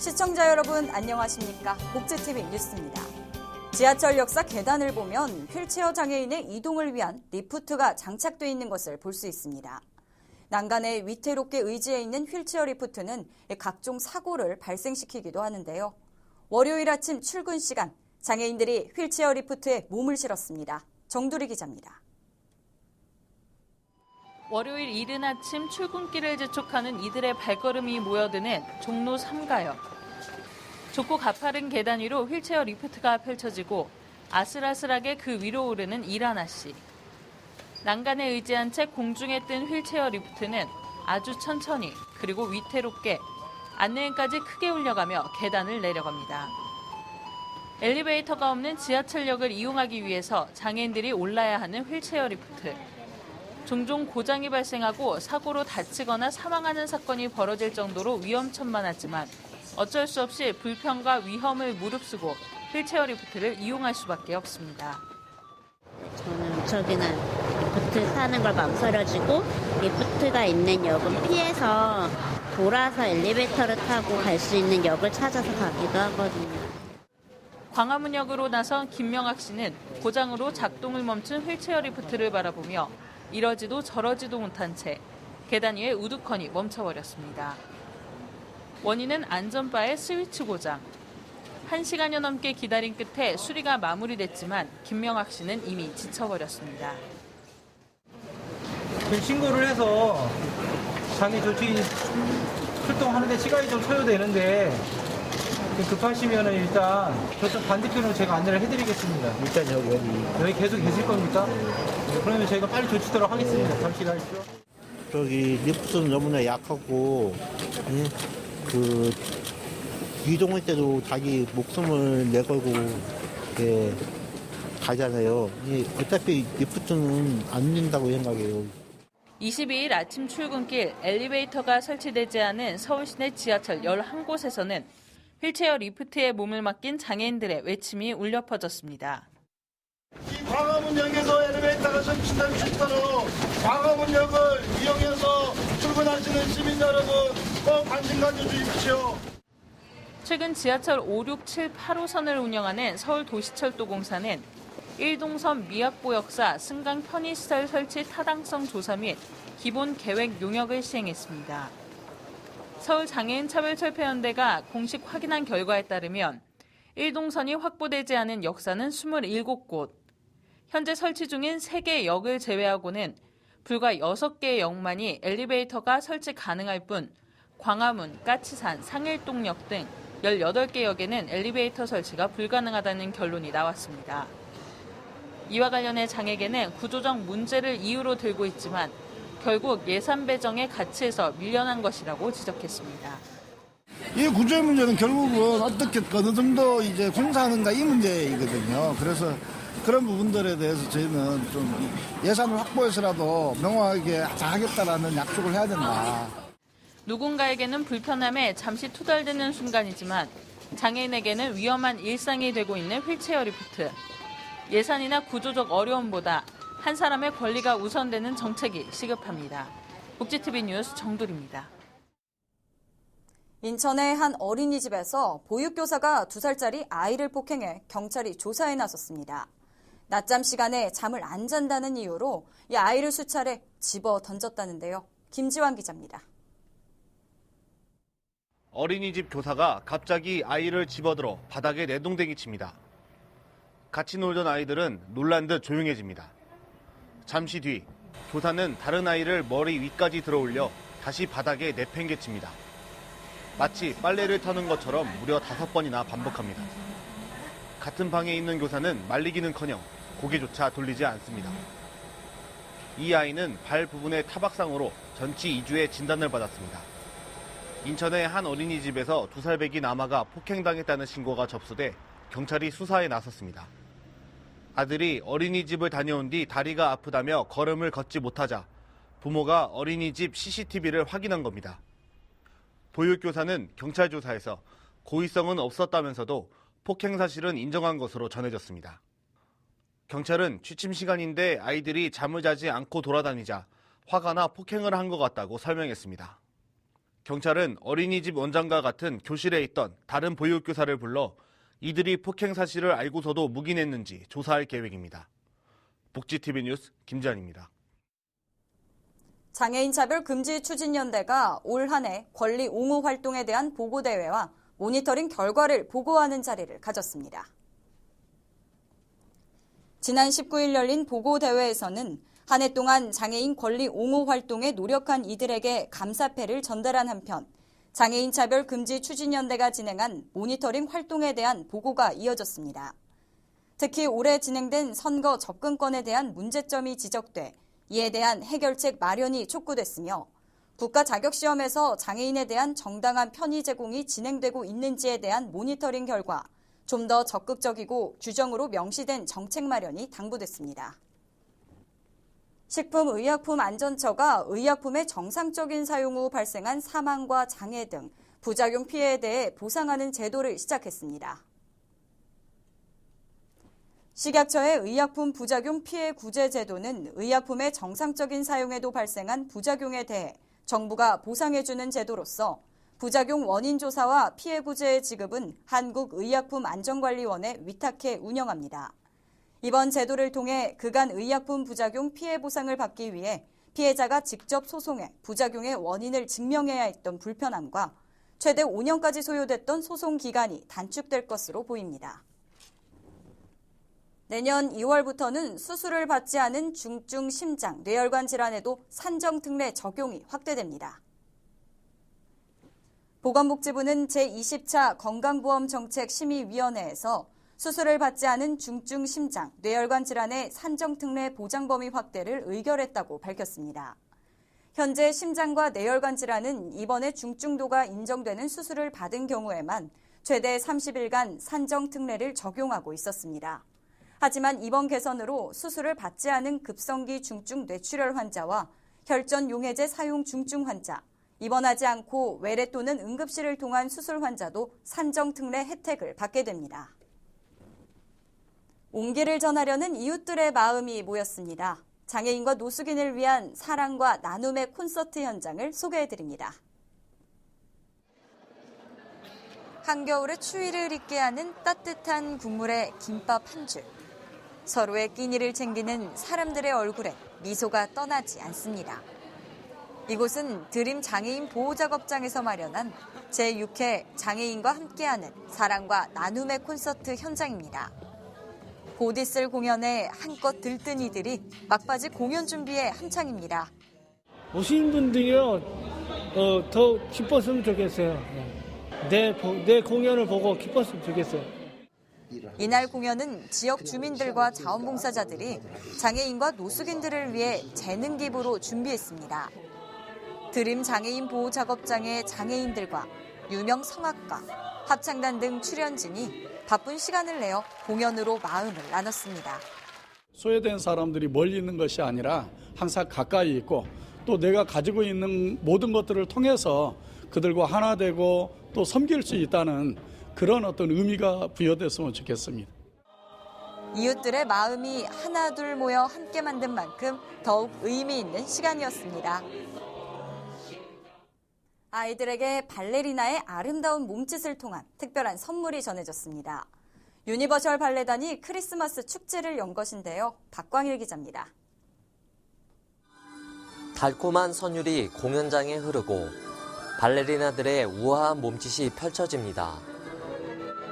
시청자 여러분 안녕하십니까? 복지TV 뉴스입니다. 지하철 역사 계단을 보면 휠체어 장애인의 이동을 위한 리프트가 장착돼 있는 것을 볼 수 있습니다. 난간에 위태롭게 의지해 있는 휠체어 리프트는 각종 사고를 발생시키기도 하는데요. 월요일 아침 출근 시간, 장애인들이 휠체어 리프트에 몸을 실었습니다. 정두리 기자입니다. 월요일 이른 아침 출근길을 재촉하는 이들의 발걸음이 모여드는 종로 3가역. 좁고 가파른 계단 위로 휠체어 리프트가 펼쳐지고 아슬아슬하게 그 위로 오르는 이라나 씨. 난간에 의지한 채 공중에 뜬 휠체어 리프트는 아주 천천히 그리고 위태롭게 안내인까지 크게 울려가며 계단을 내려갑니다. 엘리베이터가 없는 지하철역을 이용하기 위해서 장애인들이 올라야 하는 휠체어 리프트. 종종 고장이 발생하고 사고로 다치거나 사망하는 사건이 벌어질 정도로 위험천만하지만 어쩔 수 없이 불편과 위험을 무릅쓰고 휠체어 리프트를 이용할 수밖에 없습니다. 저는 저기는 리프트 타는 걸 망설여지고 리프트가 있는 역은 피해서 돌아서 엘리베이터를 타고 갈 수 있는 역을 찾아서 가기도 하거든요. 광화문역으로 나선 김명학 씨는 고장으로 작동을 멈춘 휠체어 리프트를 바라보며 이러지도 저러지도 못한 채 계단 위에 우두커니 멈춰버렸습니다. 원인은 안전바의 스위치 고장. 1시간여 넘게 기다린 끝에 수리가 마무리됐지만 김명학 씨는 이미 지쳐버렸습니다. 신고를 해서 장애 조치 출동하는데 시간이 좀 소요되는데 급하시면 일단 저쪽 반대편으로 제가 안내를 해드리겠습니다. 일단 여기 계속 계실 겁니까? 네, 그러면 저희가 빨리 조치도록 하겠습니다. 잠시 기다리십시오. 저기 리프트는 너무나 약하고 그 이동할 때도 자기 목숨을 내걸고 이렇게 가잖아요. 어차피 리프트는 안 된다고 생각해요. 22일 아침 출근길 엘리베이터가 설치되지 않은 서울시내 지하철 11곳에서는 휠체어 리프트에 몸을 맡긴 장애인들의 외침이 울려 퍼졌습니다. 이 광화문역에서 엘리베이터가 설치된 실제로 광화문역을 이용해서 출근하시는 시민 여러분 꼭 관심 가져주십시오. 최근 지하철 5, 6, 7, 8호선을 운영하는 서울도시철도공사는 1동선 미약보 역사 승강 편의시설 설치 타당성 조사 및 기본 계획 용역을 시행했습니다. 서울장애인차별철폐연대가 공식 확인한 결과에 따르면 1동선이 확보되지 않은 역사는 27곳, 현재 설치 중인 3개 역을 제외하고는 불과 6개의 역만이 엘리베이터가 설치 가능할 뿐 광화문, 까치산, 상일동역 등 18개 역에는 엘리베이터 설치가 불가능하다는 결론이 나왔습니다. 이와 관련해 장애계는 구조적 문제를 이유로 들고 있지만 결국 예산 배정의 가치에서 밀려난 것이라고 지적했습니다. 이 구조의 문제는 결국은 어떻게 어느 정도 이제 공사하는가 이 문제이거든요. 그래서 그런 부분들에 대해서 저희는 좀 예산을 확보해서라도 명확하게 하겠다라는 약속을 해야 된다. 누군가에게는 불편함에 잠시 투덜대는 순간이지만 장애인에게는 위험한 일상이 되고 있는 휠체어 리프트. 예산이나 구조적 어려움보다 한 사람의 권리가 우선되는 정책이 시급합니다. 복지TV 뉴스 정두리입니다. 인천의 한 어린이집에서 보육교사가 2살짜리 아이를 폭행해 경찰이 조사에 나섰습니다. 낮잠 시간에 잠을 안 잔다는 이유로 이 아이를 수차례 집어 던졌다는데요. 김지환 기자입니다. 어린이집 교사가 갑자기 아이를 집어들어 바닥에 내동댕이 칩니다. 같이 놀던 아이들은 놀란 듯 조용해집니다. 잠시 뒤 교사는 다른 아이를 머리 위까지 들어올려 다시 바닥에 내팽개칩니다. 마치 빨래를 타는 것처럼 무려 5번이나 반복합니다. 같은 방에 있는 교사는 말리기는커녕 고개조차 돌리지 않습니다. 이 아이는 발 부분의 타박상으로 전치 2주의 진단을 받았습니다. 인천의 한 어린이집에서 2살 배기 남아가 폭행당했다는 신고가 접수돼 경찰이 수사에 나섰습니다. 아들이 어린이집을 다녀온 뒤 다리가 아프다며 걸음을 걷지 못하자 부모가 어린이집 CCTV를 확인한 겁니다. 보육교사는 경찰 조사에서 고의성은 없었다면서도 폭행 사실은 인정한 것으로 전해졌습니다. 경찰은 취침 시간인데 아이들이 잠을 자지 않고 돌아다니자 화가 나 폭행을 한 것 같다고 설명했습니다. 경찰은 어린이집 원장과 같은 교실에 있던 다른 보육교사를 불러 이들이 폭행 사실을 알고서도 묵인했는지 조사할 계획입니다. 복지TV 뉴스 김지한입니다. 장애인차별 금지 추진연대가 올 한 해 권리 옹호 활동에 대한 보고대회와 모니터링 결과를 보고하는 자리를 가졌습니다. 지난 19일 열린 보고대회에서는 한 해 동안 장애인 권리 옹호 활동에 노력한 이들에게 감사패를 전달한 한편 장애인차별 금지 추진연대가 진행한 모니터링 활동에 대한 보고가 이어졌습니다. 특히 올해 진행된 선거 접근권에 대한 문제점이 지적돼 이에 대한 해결책 마련이 촉구됐으며 국가 자격시험에서 장애인에 대한 정당한 편의 제공이 진행되고 있는지에 대한 모니터링 결과 좀 더 적극적이고 규정으로 명시된 정책 마련이 당부됐습니다. 식품의약품안전처가 의약품의 정상적인 사용 후 발생한 사망과 장애 등 부작용 피해에 대해 보상하는 제도를 시작했습니다. 식약처의 의약품 부작용 피해 구제 제도는 의약품의 정상적인 사용에도 발생한 부작용에 대해 정부가 보상해주는 제도로서 부작용 원인 조사와 피해 구제의 지급은 한국의약품안전관리원에 위탁해 운영합니다. 이번 제도를 통해 그간 의약품 부작용 피해 보상을 받기 위해 피해자가 직접 소송해 부작용의 원인을 증명해야 했던 불편함과 최대 5년까지 소요됐던 소송 기간이 단축될 것으로 보입니다. 내년 2월부터는 수술을 받지 않은 중증 심장, 뇌혈관 질환에도 산정특례 적용이 확대됩니다. 보건복지부는 제20차 건강보험정책심의위원회에서 수술을 받지 않은 중증 심장, 뇌혈관 질환의 산정특례 보장 범위 확대를 의결했다고 밝혔습니다. 현재 심장과 뇌혈관 질환은 이번에 중증도가 인정되는 수술을 받은 경우에만 최대 30일간 산정특례를 적용하고 있었습니다. 하지만 이번 개선으로 수술을 받지 않은 급성기 중증 뇌출혈 환자와 혈전 용해제 사용 중증 환자, 입원하지 않고 외래 또는 응급실을 통한 수술 환자도 산정특례 혜택을 받게 됩니다. 온기를 전하려는 이웃들의 마음이 모였습니다. 장애인과 노숙인을 위한 사랑과 나눔의 콘서트 현장을 소개해드립니다. 한겨울의 추위를 잊게 하는 따뜻한 국물에 김밥 한 줄. 서로의 끼니를 챙기는 사람들의 얼굴에 미소가 떠나지 않습니다. 이곳은 드림 장애인 보호작업장에서 마련한 제6회 장애인과 함께하는 사랑과 나눔의 콘서트 현장입니다. 곧 있을 공연에 한껏 들뜬 이들이 막바지 공연 준비에 한창입니다. 오신 분들이요 더 기뻤으면 좋겠어요. 내 공연을 보고 기뻤으면 좋겠어요. 이날 공연은 지역 주민들과 자원봉사자들이 장애인과 노숙인들을 위해 재능 기부로 준비했습니다. 드림 장애인 보호작업장의 장애인들과 유명 성악가, 합창단 등 출연진이 바쁜 시간을 내어 공연으로 마음을 나눴습니다. 소외된 사람들이 멀리 있는 것이 아니라 항상 가까이 있고 또 내가 가지고 있는 모든 것들을 통해서 그들과 하나 되고 또 섬길 수 있다는 그런 어떤 의미가 부여됐으면 좋겠습니다. 이웃들의 마음이 하나둘 모여 함께 만든 만큼 더욱 의미 있는 시간이었습니다. 아이들에게 발레리나의 아름다운 몸짓을 통한 특별한 선물이 전해졌습니다. 유니버셜 발레단이 크리스마스 축제를 연 것인데요. 박광일 기자입니다. 달콤한 선율이 공연장에 흐르고 발레리나들의 우아한 몸짓이 펼쳐집니다.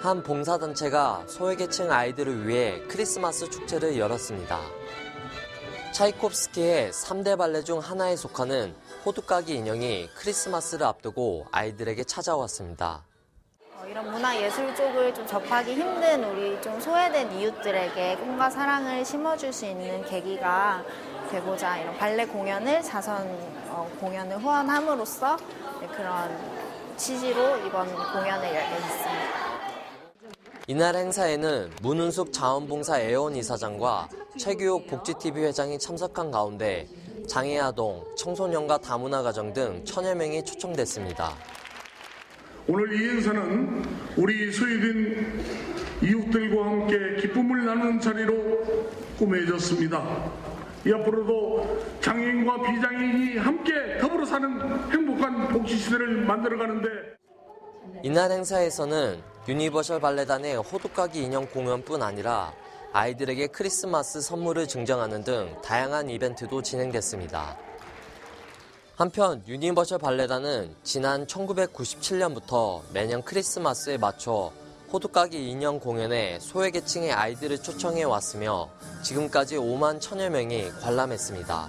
한 봉사단체가 소외계층 아이들을 위해 크리스마스 축제를 열었습니다. 차이콥스키의 3대 발레 중 하나에 속하는 호두까기 인형이 크리스마스를 앞두고 아이들에게 찾아왔습니다. 이런 문화예술 쪽을 좀 접하기 힘든 우리 좀 소외된 이웃들에게 꿈과 사랑을 심어줄 수 있는 계기가 되고자 이런 발레 공연을 자선 공연을 후원함으로써 그런 취지로 이번 공연을 열게 됐습니다. 이날 행사에는 문은숙 자원봉사 애원 이사장과 최규옥 복지TV 회장이 참석한 가운데 장애아동, 청소년과 다문화 가정 등 1000여 명이 초청됐습니다. 오늘 이 행사는 우리 소외된 이웃들과 함께 기쁨을 나누는 자리로 꾸며졌습니다. 앞으로도 장애인과 비장애인이 함께 더불어 사는 행복한 복지시대를 만들어가는데 이날 행사에서는 유니버셜 발레단의 호두까기 인형 공연뿐 아니라 아이들에게 크리스마스 선물을 증정하는 등 다양한 이벤트도 진행됐습니다. 한편 유니버셜 발레단은 지난 1997년부터 매년 크리스마스에 맞춰 호두까기 인형 공연에 소외계층의 아이들을 초청해 왔으며 지금까지 5만 1천여 명이 관람했습니다.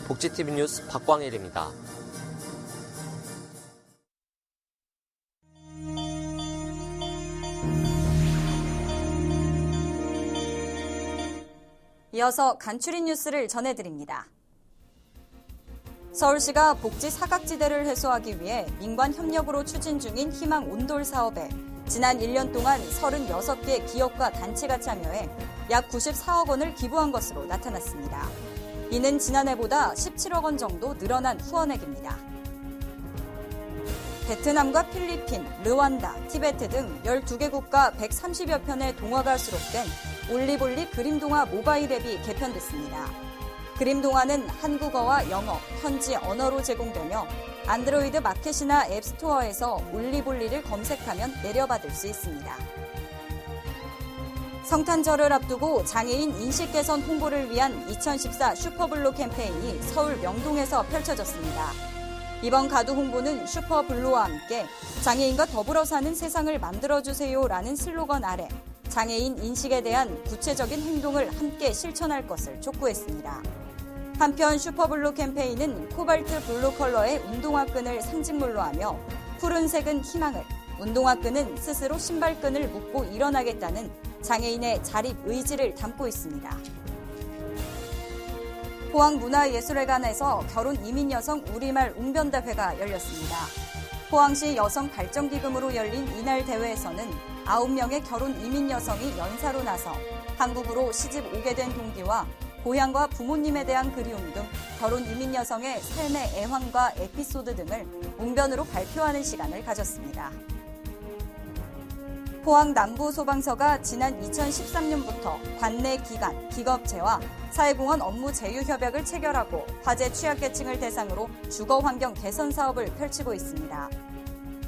복지TV 뉴스 박광일입니다. 이어서 간추린 뉴스를 전해드립니다. 서울시가 복지 사각지대를 해소하기 위해 민관 협력으로 추진 중인 희망 온돌 사업에 지난 1년 동안 36개 기업과 단체가 참여해 약 94억 원을 기부한 것으로 나타났습니다. 이는 지난해보다 17억 원 정도 늘어난 후원액입니다. 베트남과 필리핀, 르완다, 티베트 등 12개국과 130여 편의 동화가 수록된 올리볼리 그림동화 모바일 앱이 개편됐습니다. 그림동화는 한국어와 영어, 현지 언어로 제공되며 안드로이드 마켓이나 앱스토어에서 올리볼리를 검색하면 내려받을 수 있습니다. 성탄절을 앞두고 장애인 인식 개선 홍보를 위한 2014 슈퍼블루 캠페인이 서울 명동에서 펼쳐졌습니다. 이번 가두 홍보는 슈퍼블루와 함께 장애인과 더불어 사는 세상을 만들어주세요라는 슬로건 아래 장애인 인식에 대한 구체적인 행동을 함께 실천할 것을 촉구했습니다. 한편 슈퍼블루 캠페인은 코발트 블루 컬러의 운동화끈을 상징물로 하며 푸른색은 희망을, 운동화끈은 스스로 신발끈을 묶고 일어나겠다는 장애인의 자립 의지를 담고 있습니다. 포항문화예술회관에서 결혼 이민 여성 우리말 웅변대회가 열렸습니다. 포항시 여성발전기금으로 열린 이날 대회에서는 9명의 결혼 이민 여성이 연사로 나서 한국으로 시집 오게 된 동기와 고향과 부모님에 대한 그리움 등 결혼 이민 여성의 삶의 애환과 에피소드 등을 웅변으로 발표하는 시간을 가졌습니다. 포항 남부소방서가 지난 2013년부터 관내 기관, 기업체와 사회공헌 업무 제휴 협약을 체결하고 화재 취약계층을 대상으로 주거환경 개선 사업을 펼치고 있습니다.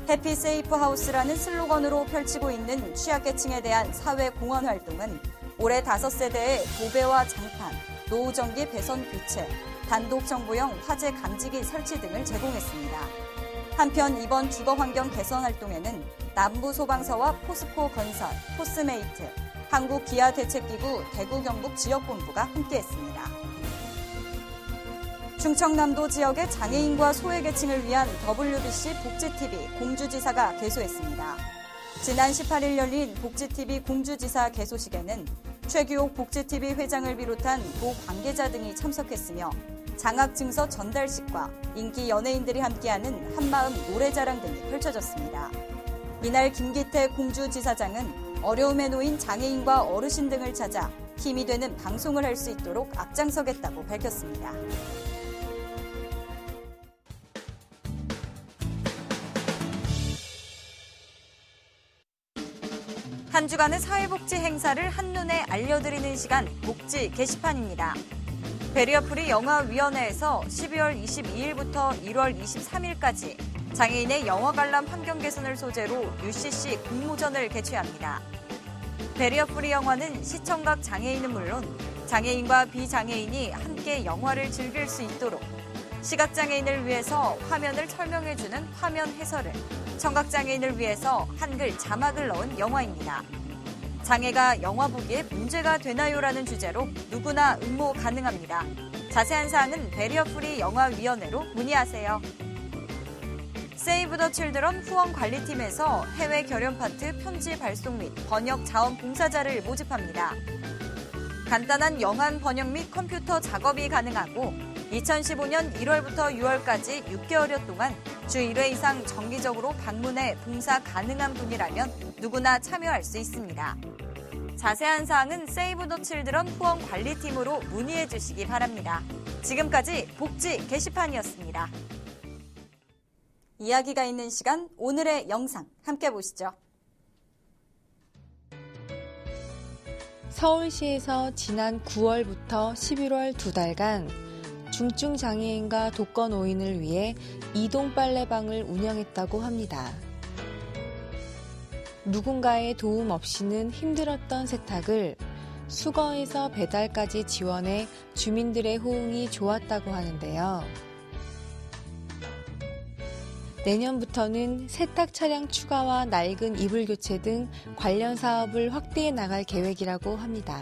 해피 세이프 하우스라는 슬로건으로 펼치고 있는 취약계층에 대한 사회공헌 활동은 올해 5세대의 도배와 장판, 노후전기 배선 교체, 단독 정보형 화재 감지기 설치 등을 제공했습니다. 한편 이번 주거환경 개선 활동에는 남부소방서와 포스코 건설, 포스메이트, 한국기아대책기구 대구 경북 지역본부가 함께했습니다. 충청남도 지역의 장애인과 소외계층을 위한 WBC 복지TV 공주지사가 개소했습니다. 지난 18일 열린 복지TV 공주지사 개소식에는 최규옥 복지TV 회장을 비롯한 도 관계자 등이 참석했으며 장학증서 전달식과 인기 연예인들이 함께하는 한마음 노래자랑 등이 펼쳐졌습니다. 이날 김기태 공주지사장은 어려움에 놓인 장애인과 어르신 등을 찾아 힘이 되는 방송을 할 수 있도록 앞장서겠다고 밝혔습니다. 한 주간의 사회복지 행사를 한눈에 알려드리는 시간 복지 게시판입니다. 베리어프리 영화위원회에서 12월 22일부터 1월 23일까지 장애인의 영화 관람 환경 개선을 소재로 UCC 공모전을 개최합니다. 베리어프리 영화는 시청각 장애인은 물론 장애인과 비장애인이 함께 영화를 즐길 수 있도록 시각장애인을 위해서 화면을 설명해주는 화면 해설을, 청각장애인을 위해서 한글 자막을 넣은 영화입니다. 장애가 영화 보기에 문제가 되나요라는 주제로 누구나 응모 가능합니다. 자세한 사항은 베리어프리 영화위원회로 문의하세요. 세이브 더 칠드런 후원관리팀에서 해외 결연 파트 편지 발송 및 번역 자원 봉사자를 모집합니다. 간단한 영한 번역 및 컴퓨터 작업이 가능하고 2015년 1월부터 6월까지 6개월여 동안 주 1회 이상 정기적으로 방문해 봉사 가능한 분이라면 누구나 참여할 수 있습니다. 자세한 사항은 세이브 더 칠드런 후원관리팀으로 문의해 주시기 바랍니다. 지금까지 복지 게시판이었습니다. 이야기가 있는 시간 오늘의 영상 함께 보시죠. 서울시에서 지난 9월부터 11월 2달간 중증 장애인과 독거노인을 위해 이동 빨래방을 운영했다고 합니다. 누군가의 도움 없이는 힘들었던 세탁을 수거해서 배달까지 지원해 주민들의 호응이 좋았다고 하는데요. 내년부터는 세탁 차량 추가와 낡은 이불 교체 등 관련 사업을 확대해 나갈 계획이라고 합니다.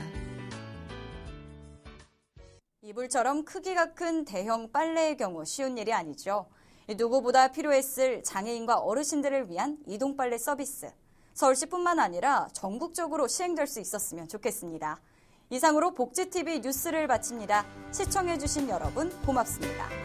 이불처럼 크기가 큰 대형 빨래의 경우 쉬운 일이 아니죠. 누구보다 필요했을 장애인과 어르신들을 위한 이동 빨래 서비스. 서울시뿐만 아니라 전국적으로 시행될 수 있었으면 좋겠습니다. 이상으로 복지TV 뉴스를 마칩니다. 시청해주신 여러분 고맙습니다.